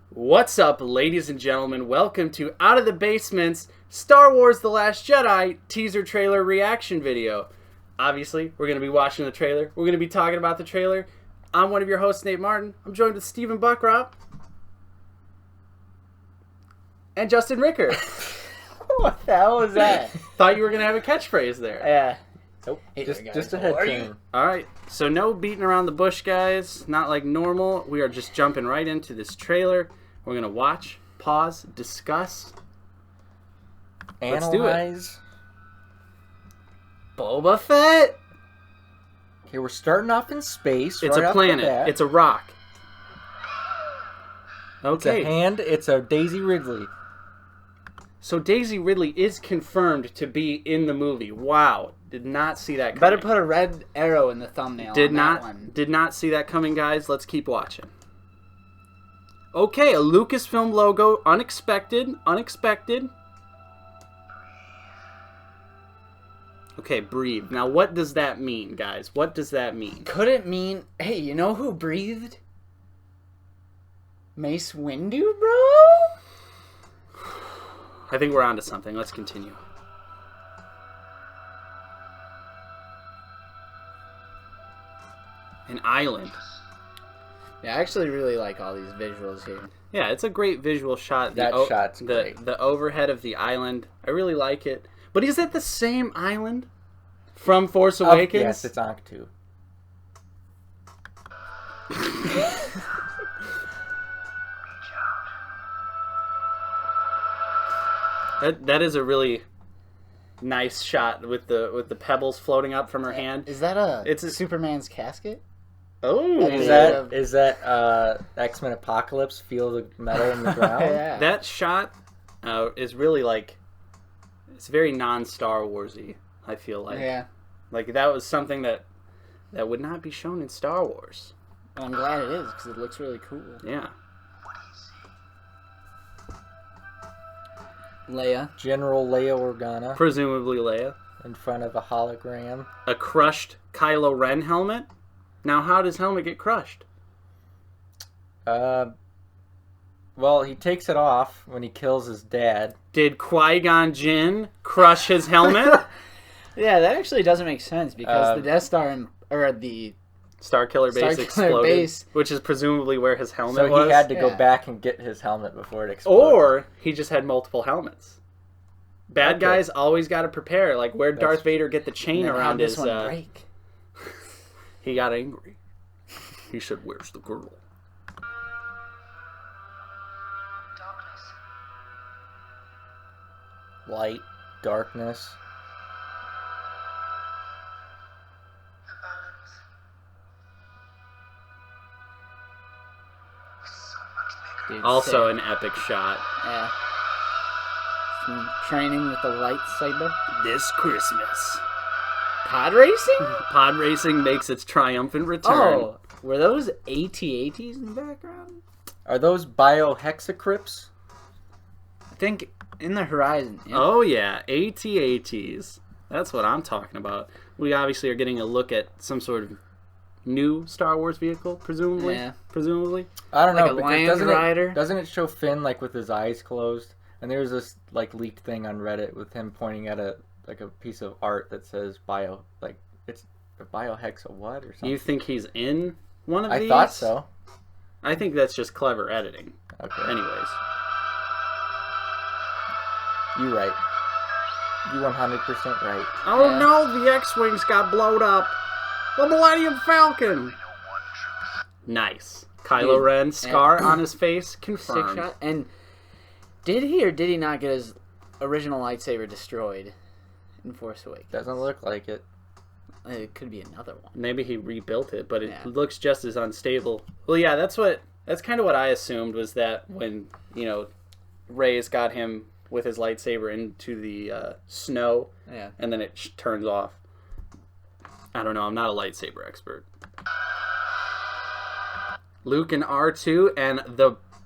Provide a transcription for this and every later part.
What's up, ladies and gentlemen? Welcome to Out of the Basement's Star Wars The Last Jedi teaser trailer reaction video. Obviously, we're going to be watching the trailer. We're going to be talking about the trailer. I'm one of your hosts, Nate Martin. I'm joined with Stephen Buckrop and Justin Ricker. What the hell was that? Thought you were going to have a catchphrase there. Yeah. Nope. Hey just there, just guys. a head How are turn. you? Alright, so no beating around the bush, guys. Not like normal. We are just jumping right into this trailer. We're going to watch, pause, discuss. Let's do it. Analyze. Boba Fett? Okay, we're starting off in space. It's right a off the planet. bat. It's a rock. It's a Okay. hand. It's a Daisy Ridley. So Daisy Ridley is confirmed to be in the movie. Wow. Did not see that coming. Better put a red arrow in the thumbnail. Did on not that one. did not see that coming, guys. Let's keep watching. Okay, a Lucasfilm logo. Unexpected. Okay, breathe. Now, what does that mean, guys? What does that mean? Could it mean? Hey, you know who breathed? Mace Windu, bro. I think we're onto something. Let's continue. An island. Yeah, I actually really like all these visuals here. Yeah, it's a great visual shot. That shot's great. The overhead of the island. I really like it. But is it the same island from Force Awakens? Yes, it's Octu. That is a really nice shot with the pebbles floating up from her hand. Is that It's a- Superman's casket? Oh, Is that X-Men Apocalypse? Feel the metal in the ground? Yeah. that shot is really like, it's very non-Star Warsy. I feel like, Yeah. like that was something that would not be shown in Star Wars. I'm glad it is because it looks really cool. Yeah. Leia. General Leia Organa Presumably Leia. in front of a hologram. A crushed Kylo Ren helmet. Now, how does helmet get crushed? Well, he takes it off when he kills his dad. Did Qui-Gon Jinn crush his helmet? Yeah, that actually doesn't make sense because the Death Star or the Starkiller Base Starkiller exploded, Base. which is presumably where his helmet So was. he had to go Yeah. back and get his helmet before it exploded. Or he just had multiple helmets. Bad Okay. guys always got to prepare. Like, where'd Darth That's- Vader get the chain and then around how'd this his... one break? He got angry. He said, "Where's the girl?" Light, darkness. Dude, Also sick. an epic shot. Yeah. Some training with the lightsaber. This Christmas. Pod racing? Pod racing makes its triumphant return. Oh, were those AT-ATs in the background? Are those biohexacrypts? I think in the horizon. Yeah. Oh yeah, AT-ATs. That's what I'm talking about. We obviously are getting a look at some sort of new Star Wars vehicle, presumably. Yeah. Presumably. I don't Like know. a because Land doesn't Rider? Doesn't it show Finn like with his eyes closed? And there's this like leaked thing on Reddit with him pointing at a piece of art that says it's a biohex what or something. You think he's in one of I these? thought so. I think that's just clever editing. Okay. Anyways. You right. You 100% right. Oh Yeah. no, the X-Wings got blowed up. The Millennium Falcon. Nice. Kylo Dude, Ren, scar yeah. on his face, Sick confirmed. shot. And did he or did he not get his original lightsaber destroyed in Force Awakens? Doesn't look like it. It could be another one. Maybe he rebuilt it, but it Yeah. looks just as unstable. Well, yeah, that's kind of what I assumed, was that when, Rey's got him with his lightsaber into the snow, Yeah. and then it turns off. I don't know, I'm not a lightsaber expert. Luke and R2, and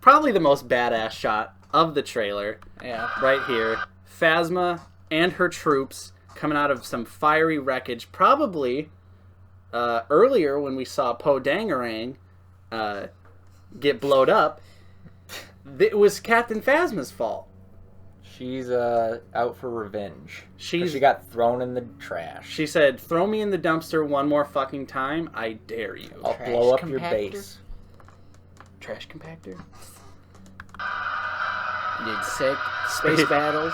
probably the most badass shot of the trailer, Yeah. right here. Phasma and her troops coming out of some fiery wreckage. Probably earlier when we saw Poe Dameron get blowed up. it was Captain Phasma's fault. She's out for revenge. 'Cause she got thrown in the trash. She said, "Throw me in the dumpster one more fucking time. I dare you." I'll Trash blow up compactor? your base. Trash compactor. Dude, sick. Space battles.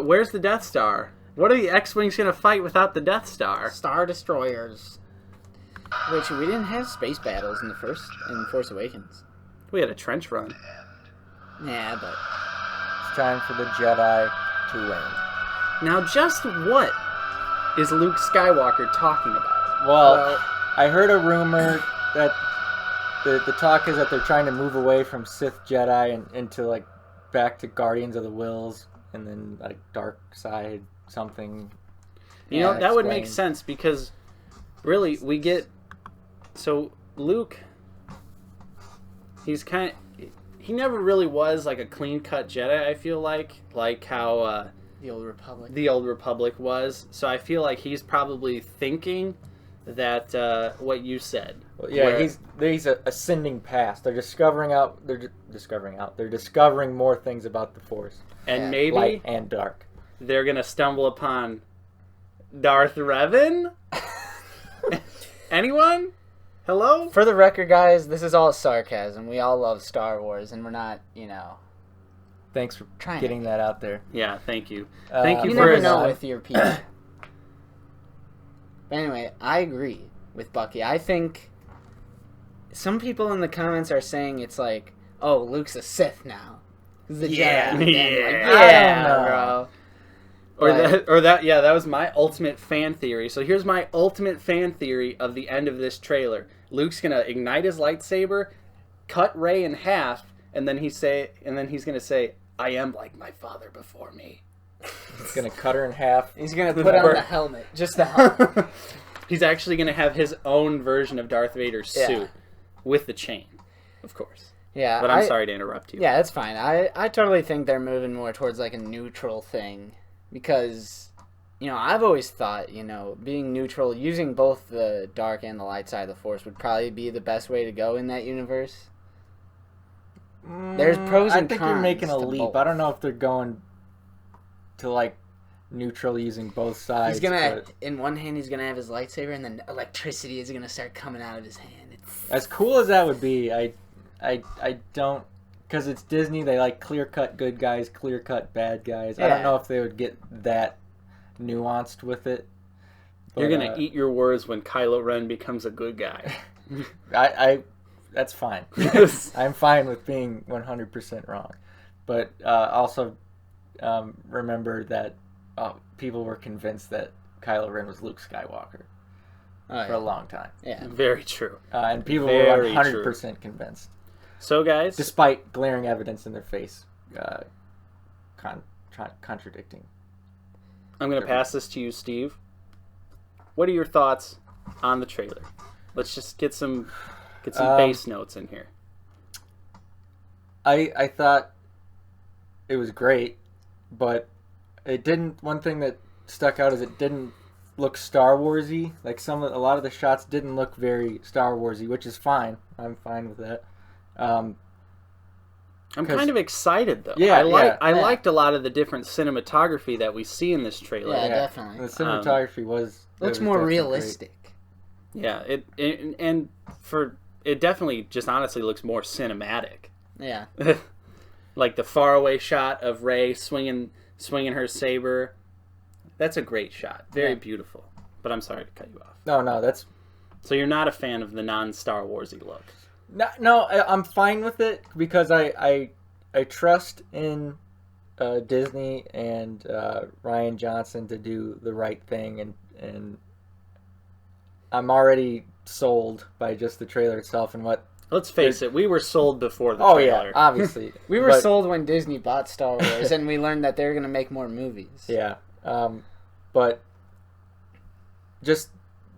Where's the Death Star? What are the X-Wings gonna fight without the Death Star? Star Destroyers. Which we didn't have space battles in Force Awakens. We had a trench run. Yeah, but It's time for the Jedi to win. Now, just what is Luke Skywalker talking about? Well, I heard a rumor that the talk is that they're trying to move away from Sith Jedi and into like back to Guardians of the Wills and then like dark side something. You know, that would make explain. sense because really we get so Luke. He never really was like a clean-cut Jedi. I feel like how the Old Republic. the Old Republic was. So I feel like he's probably thinking that what you said. Well, yeah, where- he's ascending past. They're discovering more things about the Force, and Yeah. maybe light and dark. they're gonna stumble upon Darth Revan. Anyone? Hello? For the record, guys, this is all sarcasm. We all love Star Wars, and we're not, Thanks for Trying getting that out there. Yeah, thank you. Thank you You for never his- know with your people. But anyway, I agree with Bucky. I think some people in the comments are saying it's like, oh, Luke's a Sith now. He's a Yeah, Jedi. yeah. Like, I don't know. bro. That was my ultimate fan theory. So here's my ultimate fan theory of the end of this trailer. Luke's gonna ignite his lightsaber, cut Rey in half, and then he's gonna say, "I am like my father before me." He's gonna cut her in half. He's going to put on the helmet. Just the helmet. He's actually gonna have his own version of Darth Vader's Yeah. suit with the chain, of course. Yeah. But I'm sorry to interrupt you. Yeah, that's fine. I totally think they're moving more towards like a neutral thing because, I've always thought, being neutral, using both the dark and the light side of the Force would probably be the best way to go in that universe. There's pros and I think cons you're making a to leap. both. I don't know if they're going to like neutral using both sides. He's gonna, but in one hand, he's gonna have his lightsaber, and then electricity is gonna start coming out of his hand. as cool as that would be, I don't, because it's Disney. They like clear cut good guys, clear cut bad guys. I don't Yeah. know if they would get that nuanced with it. You're But, gonna eat your words when Kylo Ren becomes a good guy. That's fine. I'm fine with being 100% wrong, but also remember that people were convinced that Kylo Ren was Luke Skywalker Oh, for a long time, yeah. Very true. and people Very were 100% convinced, So, guys, despite glaring evidence in their face contradicting. I'm going to pass this to you, Steve. What are your thoughts on the trailer? Let's just get some base notes in here. I thought it was great, but it didn't. One thing that stuck out is it didn't look Star Warsy. Like a lot of the shots didn't look very Star Warsy, which is fine. I'm fine with that. I'm kind of excited though. Yeah, I liked a lot of the different cinematography that we see in this trailer. Yeah, definitely. The cinematography was Looks more definitely realistic. Yeah, it definitely just honestly looks more cinematic. Yeah. Like the faraway shot of Rey swinging her saber. That's a great shot. Very Yeah. beautiful. But I'm sorry to cut you off. No, that's So you're not a fan of the non-Star Warsy look. no. I'm fine with it because I trust in Disney and Rian Johnson to do the right thing, and I'm already sold by just the trailer itself and what. Let's face it, we were sold before the Oh trailer. yeah, obviously We were But- sold when Disney bought Star Wars, and we learned that they were going to make more movies. Yeah, but just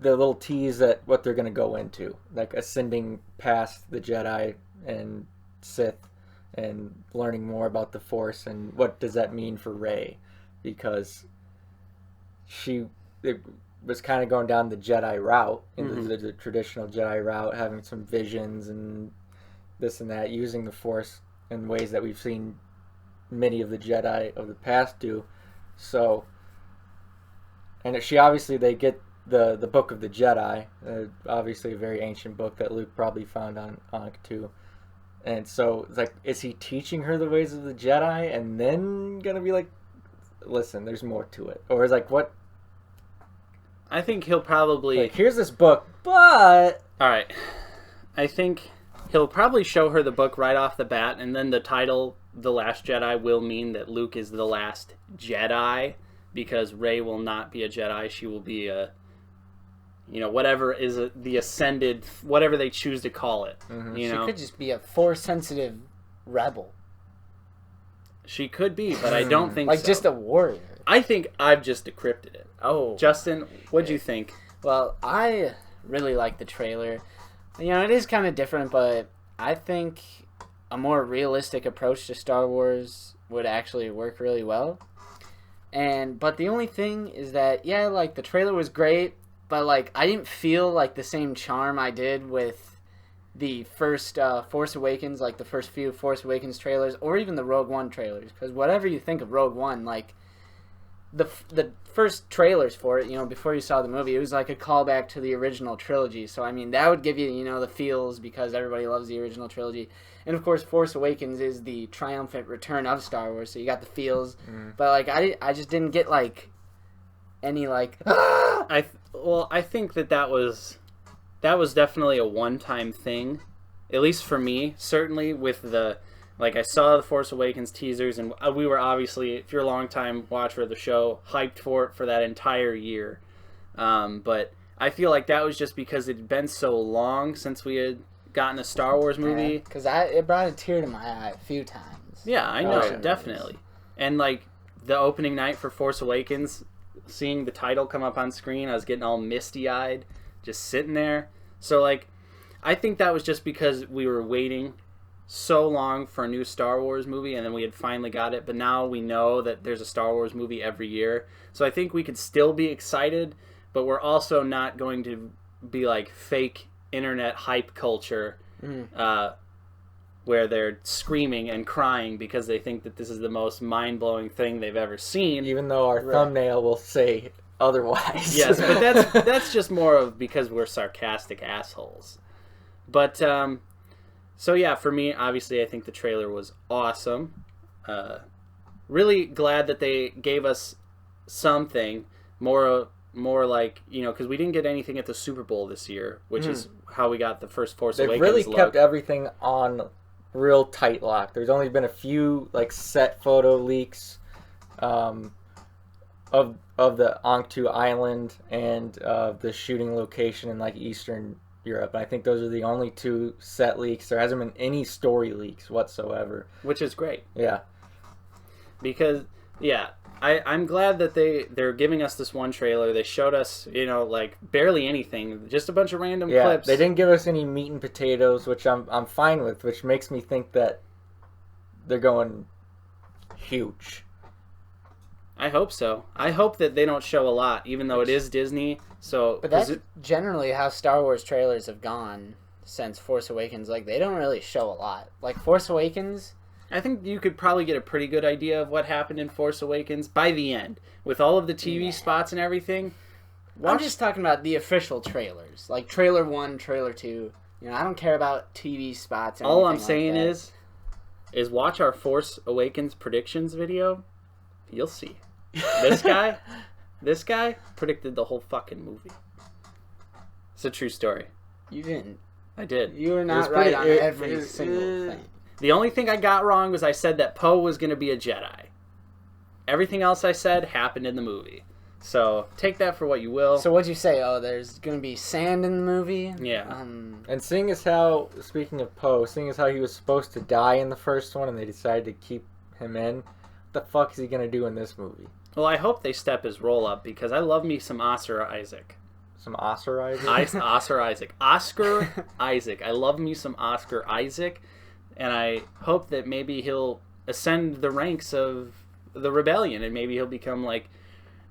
the little tease at what they're going to go into, like ascending past the Jedi and Sith, and learning more about the Force and what does that mean for Rey, because it was kind of going down the Jedi route, into the traditional Jedi route, having some visions and this and that, using the Force in ways that we've seen many of the Jedi of the past do. So, and she obviously, they get the Book of the Jedi, obviously a very ancient book that Luke probably found on Ankh-2. And so it's like, is he teaching her the ways of the Jedi and then gonna be like, listen, there's more to it? Or is like, what? I think he'll probably... Like, here's this book, but... Alright. I think he'll probably show her the book right off the bat, and then the title, The Last Jedi, will mean that Luke is the last Jedi, because Rey will not be a Jedi. She will be a... You know, whatever is the ascended... Whatever they choose to call it. Mm-hmm. You know? She could just be a Force-sensitive rebel. She could be, but I don't think Like, so. just a warrior. I think I've just decrypted it. Oh. Justin, what'd you think? Well, I really like the trailer. You know, it is kind of different, but I think a more realistic approach to Star Wars would actually work really well. But the only thing is that, yeah, like, the trailer was great, but, like, I didn't feel, like, the same charm I did with the first Force Awakens, like, the first few Force Awakens trailers, or even the Rogue One trailers. Because whatever you think of Rogue One, like, the first trailers for it, you know, before you saw the movie, it was like a callback to the original trilogy. So, I mean, that would give you, you know, the feels because everybody loves the original trilogy. And, of course, Force Awakens is the triumphant return of Star Wars, so you got the feels. But, like, I just didn't get, like, any, like... I think that was definitely a one-time thing, at least for me, certainly with the... Like, I saw the Force Awakens teasers, and we were obviously, if you're a long-time watcher of the show, hyped for it for that entire year. But I feel like that was just because it had been so long since we had gotten a Star Wars movie. Because it brought a tear to my eye a few times. Yeah, I know, Watching definitely. movies. And, like, the opening night for Force Awakens, seeing the title come up on screen, I was getting all misty-eyed, just sitting there. So, like, I think that was just because we were waiting so long for a new Star Wars movie, and then we had finally got it, but now we know that there's a Star Wars movie every year, so I think we could still be excited, but we're also not going to be like fake internet hype culture where they're screaming and crying because they think that this is the most mind-blowing thing they've ever seen. Even though our thumbnail will say otherwise. Yes, but that's just more of because we're sarcastic assholes. But so yeah, for me, obviously, I think the trailer was awesome. Really glad that they gave us something more like, you know, because we didn't get anything at the Super Bowl this year, which is how we got the first Force Awakens. They've really look. kept everything on real tight lock. There's only been a few like set photo leaks of the Ankh-2 island and the shooting location in like Eastern Europe. And I think those are the only two set leaks. There hasn't been any story leaks whatsoever. Which is great. Yeah. Because, yeah, I'm glad that they're giving us this one trailer. They showed us, you know, like, barely anything. Just a bunch of random clips. They didn't give us any meat and potatoes, which I'm fine with, which makes me think that they're going huge. I hope so. I hope that they don't show a lot, even though it is Disney. So, But that's generally how Star Wars trailers have gone since Force Awakens. Like, they don't really show a lot. Like, Force Awakens... I think you could probably get a pretty good idea of what happened in Force Awakens by the end. With all of the TV spots and everything. I'm just talking about the official trailers. Like, trailer 1, trailer 2. You know, I don't care about TV spots. All I'm saying is watch our Force Awakens predictions video. You'll see. This guy predicted the whole fucking movie. It's a true story. You didn't. I did. You were not right on every single thing. The only thing I got wrong was I said that Poe was going to be a Jedi. Everything else I said happened in the movie. So take that for what you will. So what'd you say? Oh, there's going to be sand in the movie? Yeah. And seeing as how, speaking of Poe, seeing as how he was supposed to die in the first one and they decided to keep him in, what the fuck is he going to do in this movie? Well, I hope they step his role up because I love me some Oscar Isaac. Some Oscar Isaac? Oscar Isaac. Oscar Isaac. I love me some Oscar Isaac. And I hope that maybe he'll ascend the ranks of the rebellion and maybe he'll become like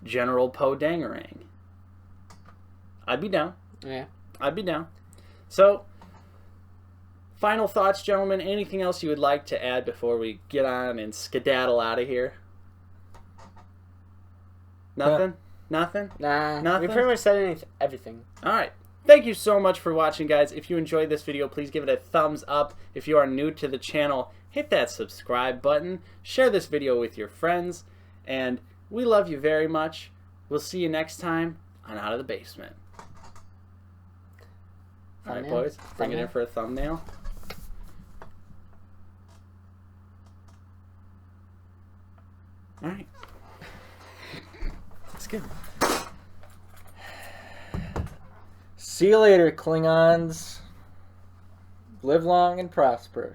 General Poe Dameron. I'd be down. Yeah. I'd be down. So, Final thoughts, gentlemen? Anything else you would like to add before we get on and skedaddle out of here? Nothing? Nothing? Nah, Nothing? we pretty much said everything. All right. Thank you so much for watching, guys. If you enjoyed this video, please give it a thumbs up. If you are new to the channel, hit that subscribe button. Share this video with your friends. And we love you very much. We'll see you next time on Out of the Basement. All right, boys. Bring it in for a thumbnail. All right. Let's go. See you later, Klingons. Live long and prosper.